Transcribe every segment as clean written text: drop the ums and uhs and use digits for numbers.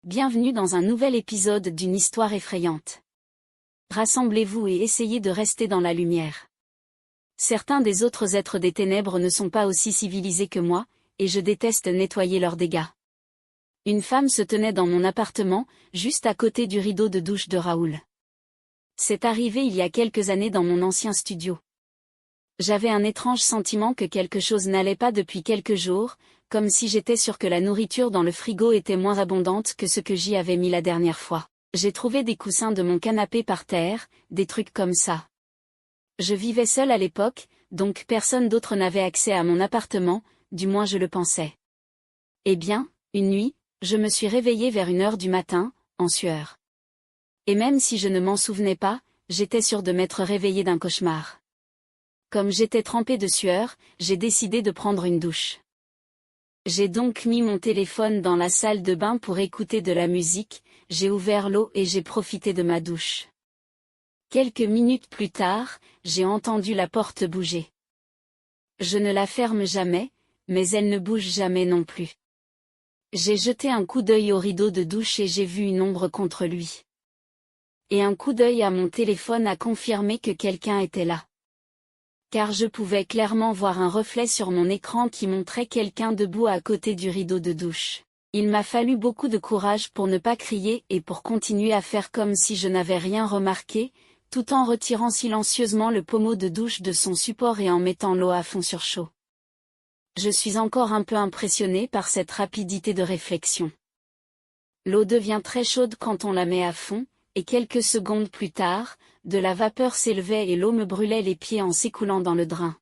Bienvenue dans un nouvel épisode d'une histoire effrayante. Rassemblez-vous et essayez de rester dans la lumière. Certains des autres êtres des ténèbres ne sont pas aussi civilisés que moi, et je déteste nettoyer leurs dégâts. Une femme se tenait dans mon appartement, juste à côté du rideau de douche de Raoul. C'est arrivé il y a quelques années dans mon ancien studio. J'avais un étrange sentiment que quelque chose n'allait pas depuis quelques jours, comme si j'étais sûre que la nourriture dans le frigo était moins abondante que ce que j'y avais mis la dernière fois. J'ai trouvé des coussins de mon canapé par terre, des trucs comme ça. Je vivais seule à l'époque, donc personne d'autre n'avait accès à mon appartement, du moins je le pensais. Eh bien, une nuit, je me suis réveillée vers 1 heure du matin, en sueur. Et même si je ne m'en souvenais pas, j'étais sûre de m'être réveillée d'un cauchemar. Comme j'étais trempée de sueur, j'ai décidé de prendre une douche. J'ai donc mis mon téléphone dans la salle de bain pour écouter de la musique, j'ai ouvert l'eau et j'ai profité de ma douche. Quelques minutes plus tard, j'ai entendu la porte bouger. Je ne la ferme jamais, mais elle ne bouge jamais non plus. J'ai jeté un coup d'œil au rideau de douche et j'ai vu une ombre contre lui. Et un coup d'œil à mon téléphone a confirmé que quelqu'un était là. Car je pouvais clairement voir un reflet sur mon écran qui montrait quelqu'un debout à côté du rideau de douche. Il m'a fallu beaucoup de courage pour ne pas crier et pour continuer à faire comme si je n'avais rien remarqué, tout en retirant silencieusement le pommeau de douche de son support et en mettant l'eau à fond sur chaud. Je suis encore un peu impressionnée par cette rapidité de réflexion. L'eau devient très chaude quand on la met à fond, et quelques secondes plus tard, de la vapeur s'élevait et l'eau me brûlait les pieds en s'écoulant dans le drain.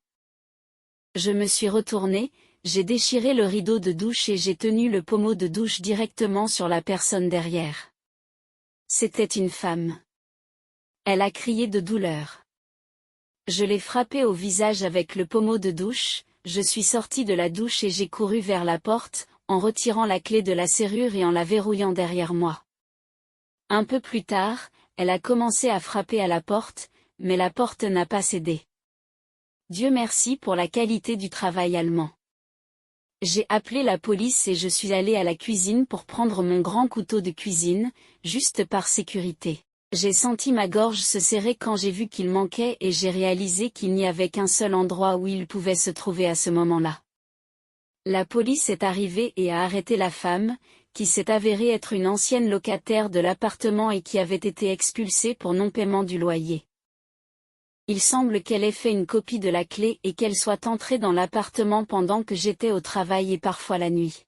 Je me suis retournée, j'ai déchiré le rideau de douche et j'ai tenu le pommeau de douche directement sur la personne derrière. C'était une femme. Elle a crié de douleur. Je l'ai frappée au visage avec le pommeau de douche, je suis sortie de la douche et j'ai couru vers la porte, en retirant la clé de la serrure et en la verrouillant derrière moi. Un peu plus tard, elle a commencé à frapper à la porte, mais la porte n'a pas cédé. Dieu merci pour la qualité du travail allemand. J'ai appelé la police et je suis allée à la cuisine pour prendre mon grand couteau de cuisine, juste par sécurité. J'ai senti ma gorge se serrer quand j'ai vu qu'il manquait et j'ai réalisé qu'il n'y avait qu'un seul endroit où il pouvait se trouver à ce moment-là. La police est arrivée et a arrêté la femme, qui s'est avérée être une ancienne locataire de l'appartement et qui avait été expulsée pour non-paiement du loyer. Il semble qu'elle ait fait une copie de la clé et qu'elle soit entrée dans l'appartement pendant que j'étais au travail et parfois la nuit.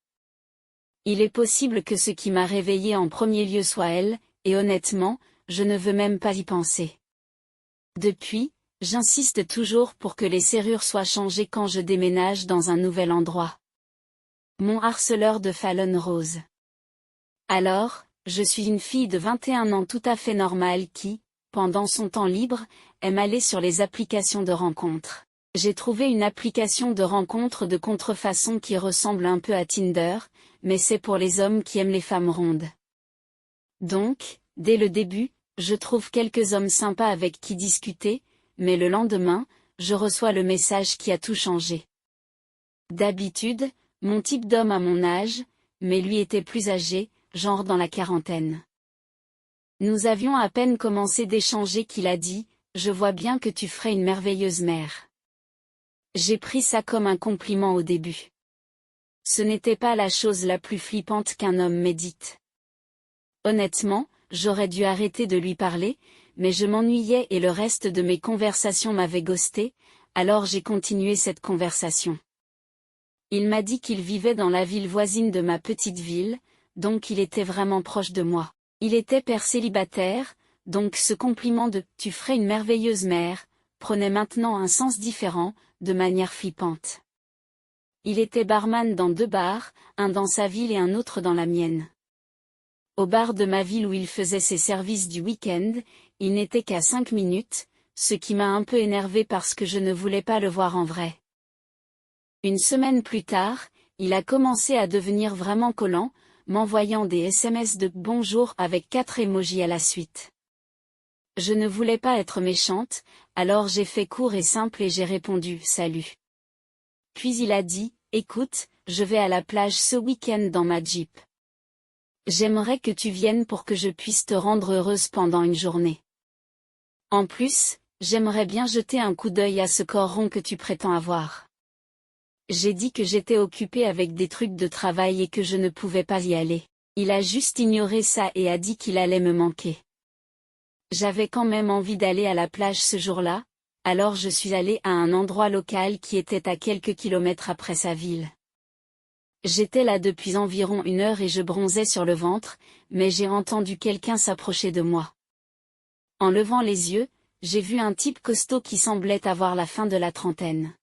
Il est possible que ce qui m'a réveillée en premier lieu soit elle, et honnêtement, je ne veux même pas y penser. Depuis, j'insiste toujours pour que les serrures soient changées quand je déménage dans un nouvel endroit. Mon harceleur de Fallon Rose. Alors, je suis une fille de 21 ans tout à fait normale qui, pendant son temps libre, aime aller sur les applications de rencontres. J'ai trouvé une application de rencontres de contrefaçon qui ressemble un peu à Tinder, mais c'est pour les hommes qui aiment les femmes rondes. Donc, dès le début, je trouve quelques hommes sympas avec qui discuter, mais le lendemain, je reçois le message qui a tout changé. D'habitude, mon type d'homme a mon âge, mais lui était plus âgé, genre dans la quarantaine. Nous avions à peine commencé d'échanger qu'il a dit « Je vois bien que tu ferais une merveilleuse mère ». J'ai pris ça comme un compliment au début. Ce n'était pas la chose la plus flippante qu'un homme médite. Honnêtement, j'aurais dû arrêter de lui parler, mais je m'ennuyais et le reste de mes conversations m'avait ghosté, alors j'ai continué cette conversation. Il m'a dit qu'il vivait dans la ville voisine de ma petite ville, donc il était vraiment proche de moi. Il était père célibataire, donc ce compliment de « tu ferais une merveilleuse mère » prenait maintenant un sens différent, de manière flippante. Il était barman dans 2 bars, un dans sa ville et un autre dans la mienne. Au bar de ma ville où il faisait ses services du week-end, il n'était qu'à 5 minutes, ce qui m'a un peu énervé parce que je ne voulais pas le voir en vrai. Une semaine plus tard, il a commencé à devenir vraiment collant, m'envoyant des SMS de « bonjour » avec 4 emojis à la suite. Je ne voulais pas être méchante, alors j'ai fait court et simple et j'ai répondu « salut ». Puis il a dit « écoute, je vais à la plage ce week-end dans ma Jeep. J'aimerais que tu viennes pour que je puisse te rendre heureuse pendant une journée. En plus, j'aimerais bien jeter un coup d'œil à ce corps rond que tu prétends avoir. J'ai dit que j'étais occupée avec des trucs de travail et que je ne pouvais pas y aller. Il a juste ignoré ça et a dit qu'il allait me manquer. J'avais quand même envie d'aller à la plage ce jour-là, alors je suis allée à un endroit local qui était à quelques kilomètres après sa ville. J'étais là depuis environ 1 heure et je bronzais sur le ventre, mais j'ai entendu quelqu'un s'approcher de moi. En levant les yeux, j'ai vu un type costaud qui semblait avoir la fin de la trentaine.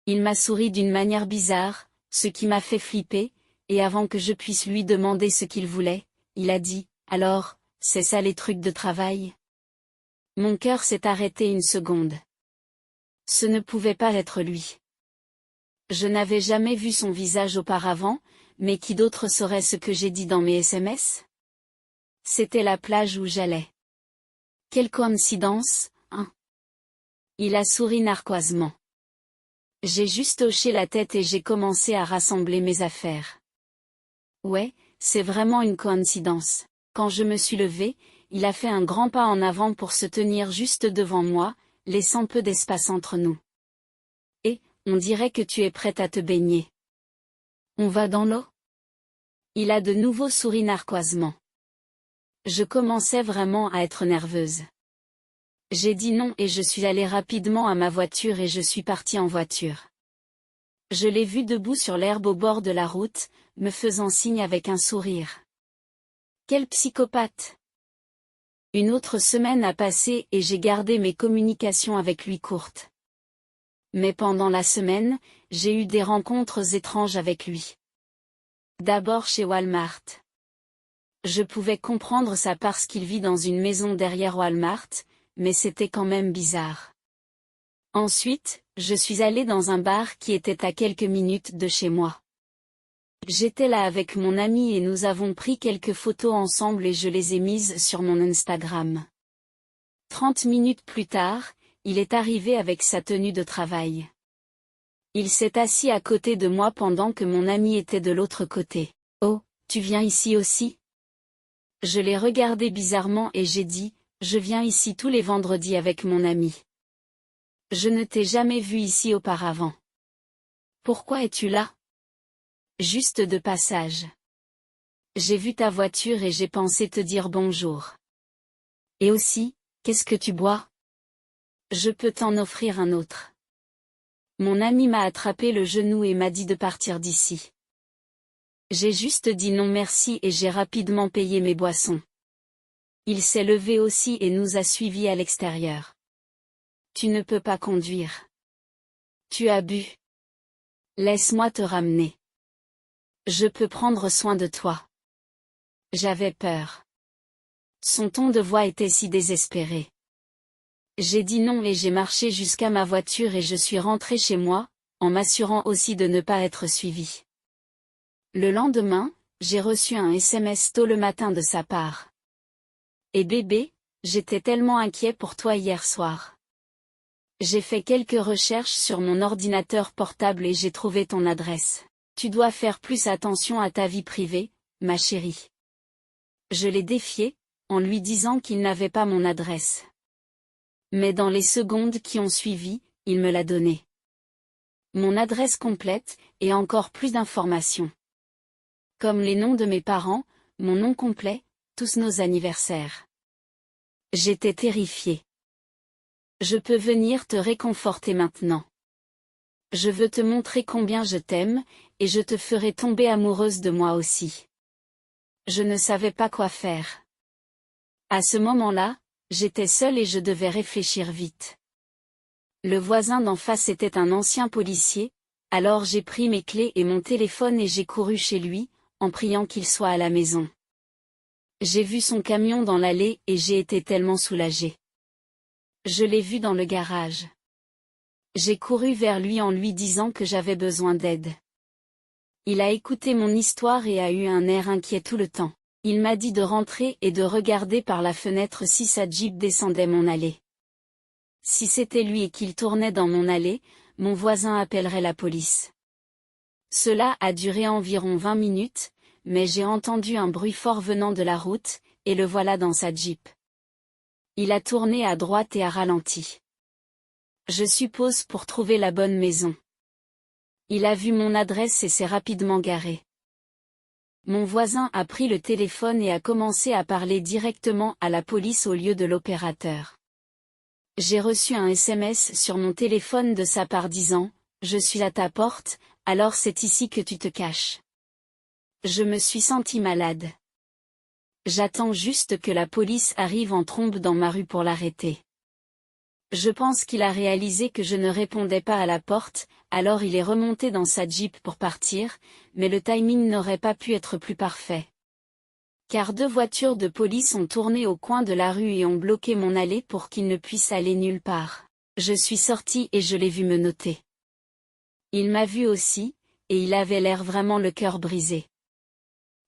Il m'a souri d'une manière bizarre, ce qui m'a fait flipper, et avant que je puisse lui demander ce qu'il voulait, il a dit, « Alors, c'est ça les trucs de travail ?» Mon cœur s'est arrêté une seconde. Ce ne pouvait pas être lui. Je n'avais jamais vu son visage auparavant, mais qui d'autre saurait ce que j'ai dit dans mes SMS? C'était la plage où j'allais. Quelle coïncidence, hein? Il a souri narquoisement. J'ai juste hoché la tête et j'ai commencé à rassembler mes affaires. Ouais, c'est vraiment une coïncidence. Quand je me suis levée, il a fait un grand pas en avant pour se tenir juste devant moi, laissant peu d'espace entre nous. Et, on dirait que tu es prête à te baigner. On va dans l'eau? Il a de nouveau souri narquoisement. Je commençais vraiment à être nerveuse. J'ai dit non et je suis allée rapidement à ma voiture et je suis partie en voiture. Je l'ai vu debout sur l'herbe au bord de la route, me faisant signe avec un sourire. Quel psychopathe! Une autre semaine a passé et j'ai gardé mes communications avec lui courtes. Mais pendant la semaine, j'ai eu des rencontres étranges avec lui. D'abord chez Walmart. Je pouvais comprendre ça parce qu'il vit dans une maison derrière Walmart, mais c'était quand même bizarre. Ensuite, je suis allée dans un bar qui était à quelques minutes de chez moi. J'étais là avec mon ami et nous avons pris quelques photos ensemble et je les ai mises sur mon Instagram. 30 minutes plus tard, il est arrivé avec sa tenue de travail. Il s'est assis à côté de moi pendant que mon ami était de l'autre côté. « Oh, tu viens ici aussi ?» Je l'ai regardé bizarrement et j'ai dit, « Je viens ici tous les vendredis avec mon ami. Je ne t'ai jamais vu ici auparavant. Pourquoi es-tu là? » Juste de passage. J'ai vu ta voiture et j'ai pensé te dire bonjour. Et aussi, qu'est-ce que tu bois? Je peux t'en offrir un autre. Mon ami m'a attrapé le genou et m'a dit de partir d'ici. J'ai juste dit non merci et j'ai rapidement payé mes boissons. Il s'est levé aussi et nous a suivis à l'extérieur. Tu ne peux pas conduire. Tu as bu. Laisse-moi te ramener. Je peux prendre soin de toi. J'avais peur. Son ton de voix était si désespéré. J'ai dit non et j'ai marché jusqu'à ma voiture et je suis rentrée chez moi, en m'assurant aussi de ne pas être suivie. Le lendemain, j'ai reçu un SMS tôt le matin de sa part. Et bébé, j'étais tellement inquiet pour toi hier soir. J'ai fait quelques recherches sur mon ordinateur portable et j'ai trouvé ton adresse. Tu dois faire plus attention à ta vie privée, ma chérie. Je l'ai défié, en lui disant qu'il n'avait pas mon adresse. Mais dans les secondes qui ont suivi, il me l'a donnée. Mon adresse complète, et encore plus d'informations. Comme les noms de mes parents, mon nom complet, tous nos anniversaires. J'étais terrifiée. Je peux venir te réconforter maintenant. Je veux te montrer combien je t'aime, et je te ferai tomber amoureuse de moi aussi. Je ne savais pas quoi faire. À ce moment-là, j'étais seule et je devais réfléchir vite. Le voisin d'en face était un ancien policier, alors j'ai pris mes clés et mon téléphone et j'ai couru chez lui, en priant qu'il soit à la maison. J'ai vu son camion dans l'allée et j'ai été tellement soulagée. Je l'ai vu dans le garage. J'ai couru vers lui en lui disant que j'avais besoin d'aide. Il a écouté mon histoire et a eu un air inquiet tout le temps. Il m'a dit de rentrer et de regarder par la fenêtre si sa Jeep descendait mon allée. Si c'était lui et qu'il tournait dans mon allée, mon voisin appellerait la police. Cela a duré environ 20 minutes, mais j'ai entendu un bruit fort venant de la route, et le voilà dans sa Jeep. Il a tourné à droite et a ralenti. Je suppose pour trouver la bonne maison. Il a vu mon adresse et s'est rapidement garé. Mon voisin a pris le téléphone et a commencé à parler directement à la police au lieu de l'opérateur. J'ai reçu un SMS sur mon téléphone de sa part disant « Je suis à ta porte, alors c'est ici que tu te caches ». Je me suis senti malade. J'attends juste que la police arrive en trombe dans ma rue pour l'arrêter. Je pense qu'il a réalisé que je ne répondais pas à la porte, alors il est remonté dans sa Jeep pour partir, mais le timing n'aurait pas pu être plus parfait. Car 2 voitures de police ont tourné au coin de la rue et ont bloqué mon allée pour qu'il ne puisse aller nulle part. Je suis sorti et je l'ai vu me noter. Il m'a vu aussi, et il avait l'air vraiment le cœur brisé.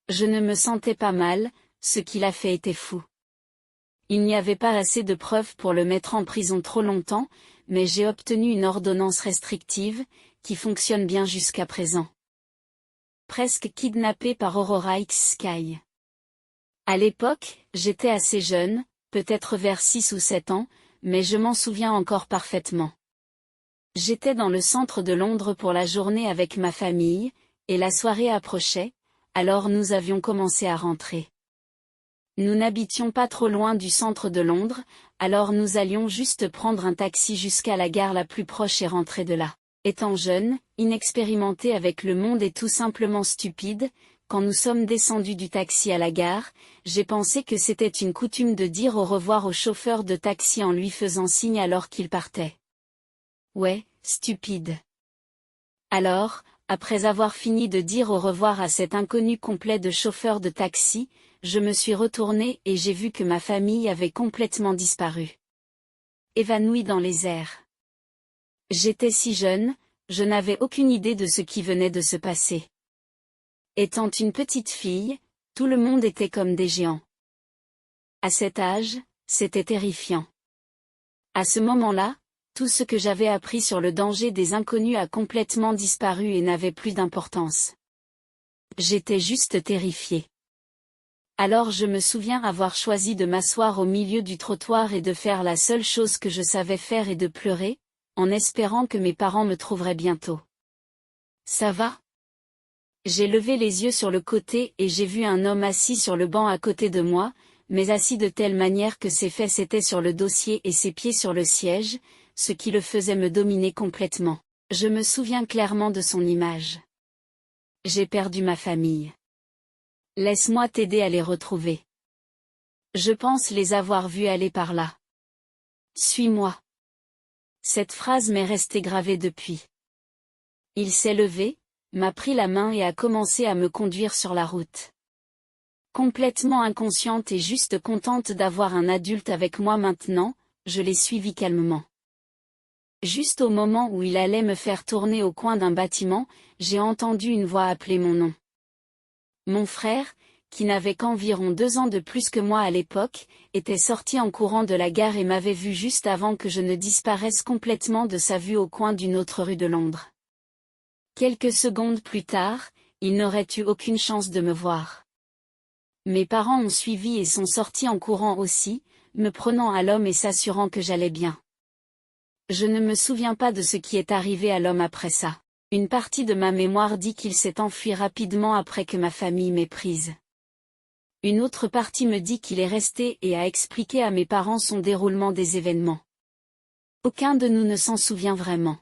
Je ne me sentais pas mal, ce qu'il a fait était fou. Il n'y avait pas assez de preuves pour le mettre en prison trop longtemps, mais j'ai obtenu une ordonnance restrictive, qui fonctionne bien jusqu'à présent. Presque kidnappé par Aurora X Sky. À l'époque, j'étais assez jeune, peut-être vers 6 ou 7 ans, mais je m'en souviens encore parfaitement. J'étais dans le centre de Londres pour la journée avec ma famille, et la soirée approchait, alors nous avions commencé à rentrer. Nous n'habitions pas trop loin du centre de Londres, alors nous allions juste prendre un taxi jusqu'à la gare la plus proche et rentrer de là. Étant jeune, inexpérimenté avec le monde et tout simplement stupide, quand nous sommes descendus du taxi à la gare, j'ai pensé que c'était une coutume de dire au revoir au chauffeur de taxi en lui faisant signe alors qu'il partait. Ouais, stupide. Alors, après avoir fini de dire au revoir à cet inconnu complet de chauffeur de taxi, je me suis retournée et j'ai vu que ma famille avait complètement disparu. Évanouie dans les airs. J'étais si jeune, je n'avais aucune idée de ce qui venait de se passer. Étant une petite fille, tout le monde était comme des géants. À cet âge, c'était terrifiant. À ce moment-là, tout ce que j'avais appris sur le danger des inconnus a complètement disparu et n'avait plus d'importance. J'étais juste terrifiée. Alors je me souviens avoir choisi de m'asseoir au milieu du trottoir et de faire la seule chose que je savais faire et de pleurer, en espérant que mes parents me trouveraient bientôt. Ça va ? J'ai levé les yeux sur le côté et j'ai vu un homme assis sur le banc à côté de moi, mais assis de telle manière que ses fesses étaient sur le dossier et ses pieds sur le siège, ce qui le faisait me dominer complètement. Je me souviens clairement de son image. J'ai perdu ma famille. Laisse-moi t'aider à les retrouver. Je pense les avoir vus aller par là. Suis-moi. Cette phrase m'est restée gravée depuis. Il s'est levé, m'a pris la main et a commencé à me conduire sur la route. Complètement inconsciente et juste contente d'avoir un adulte avec moi maintenant, je l'ai suivi calmement. Juste au moment où il allait me faire tourner au coin d'un bâtiment, j'ai entendu une voix appeler mon nom. Mon frère, qui n'avait qu'environ 2 ans de plus que moi à l'époque, était sorti en courant de la gare et m'avait vu juste avant que je ne disparaisse complètement de sa vue au coin d'une autre rue de Londres. Quelques secondes plus tard, il n'aurait eu aucune chance de me voir. Mes parents ont suivi et sont sortis en courant aussi, me prenant à l'homme et s'assurant que j'allais bien. Je ne me souviens pas de ce qui est arrivé à l'homme après ça. Une partie de ma mémoire dit qu'il s'est enfui rapidement après que ma famille m'ait prise. Une autre partie me dit qu'il est resté et a expliqué à mes parents son déroulement des événements. Aucun de nous ne s'en souvient vraiment.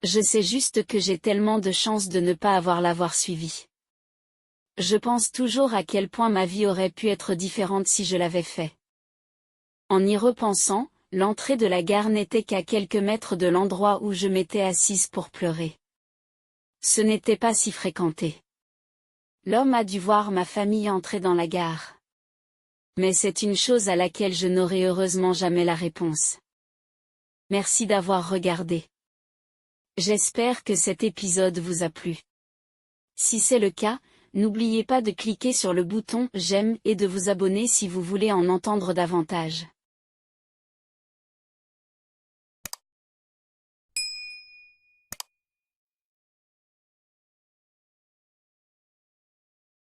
Je sais juste que j'ai tellement de chance de ne pas l'avoir suivi. Je pense toujours à quel point ma vie aurait pu être différente si je l'avais fait. En y repensant, l'entrée de la gare n'était qu'à quelques mètres de l'endroit où je m'étais assise pour pleurer. Ce n'était pas si fréquenté. L'homme a dû voir ma famille entrer dans la gare. Mais c'est une chose à laquelle je n'aurai heureusement jamais la réponse. Merci d'avoir regardé. J'espère que cet épisode vous a plu. Si c'est le cas, n'oubliez pas de cliquer sur le bouton « J'aime » et de vous abonner si vous voulez en entendre davantage.